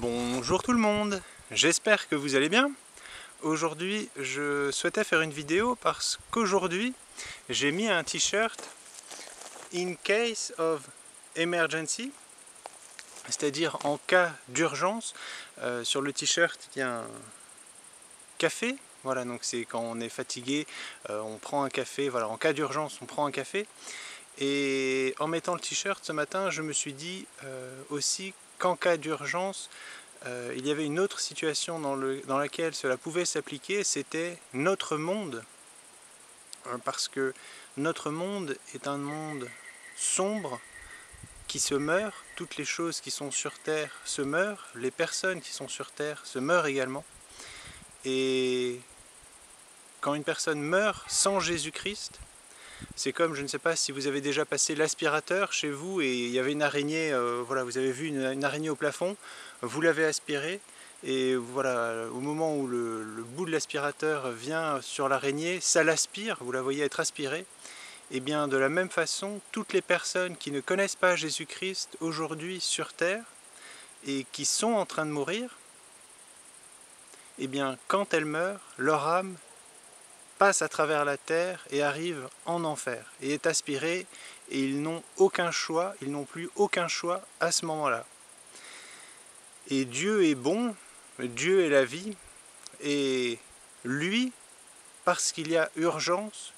Bonjour tout le monde, j'espère que vous allez bien. Aujourd'hui je souhaitais faire une vidéo parce qu'aujourd'hui j'ai mis un t-shirt in case of emergency, c'est-à-dire en cas d'urgence. Sur le t-shirt il y a un café, voilà, donc c'est quand on est fatigué, on prend un café, voilà, en cas d'urgence on prend un café. Et en mettant le t-shirt ce matin, je me suis dit aussi qu'en cas d'urgence, il y avait une autre situation dans laquelle cela pouvait s'appliquer, c'était notre monde. Parce que notre monde est un monde sombre qui se meurt, toutes les choses qui sont sur Terre se meurent, les personnes qui sont sur Terre se meurent également. Et quand une personne meurt sans Jésus-Christ, c'est comme, je ne sais pas si vous avez déjà passé l'aspirateur chez vous et il y avait une araignée, voilà, vous avez vu une araignée au plafond, vous l'avez aspirée et voilà, au moment où le bout de l'aspirateur vient sur l'araignée, ça l'aspire, vous la voyez être aspirée. Et bien de la même façon, toutes les personnes qui ne connaissent pas Jésus-Christ aujourd'hui sur terre et qui sont en train de mourir, et bien quand elles meurent, leur âme passe à travers la terre et arrive en enfer et est aspiré, et ils n'ont aucun choix, ils n'ont plus aucun choix à ce moment-là. Et Dieu est bon, Dieu est la vie, et lui, parce qu'il y a urgence,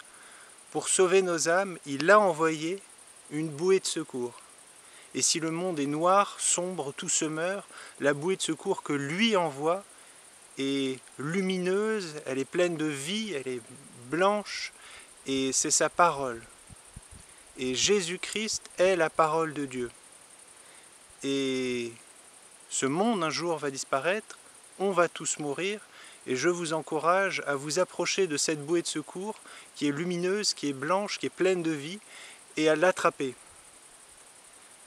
pour sauver nos âmes, il a envoyé une bouée de secours. Et si le monde est noir, sombre, tout se meurt, la bouée de secours que lui envoie est lumineuse, elle est pleine de vie, elle est blanche, et c'est sa parole. Et Jésus-Christ est la parole de Dieu. Et ce monde un jour va disparaître, on va tous mourir, et je vous encourage à vous approcher de cette bouée de secours qui est lumineuse, qui est blanche, qui est pleine de vie, et à l'attraper.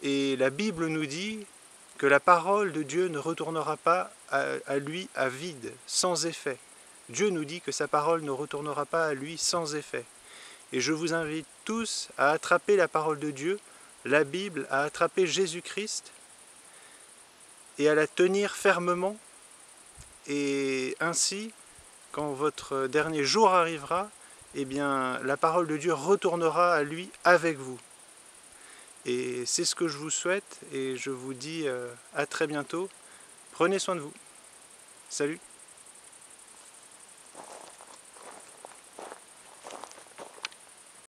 Et la Bible nous dit que la parole de Dieu ne retournera pas à lui à vide, sans effet. Dieu nous dit que sa parole ne retournera pas à lui sans effet. Et je vous invite tous à attraper la parole de Dieu, la Bible, à attraper Jésus-Christ et à la tenir fermement. Et ainsi, quand votre dernier jour arrivera, eh bien, la parole de Dieu retournera à lui avec vous. Et c'est ce que je vous souhaite et je vous dis à très bientôt. Prenez soin de vous. Salut!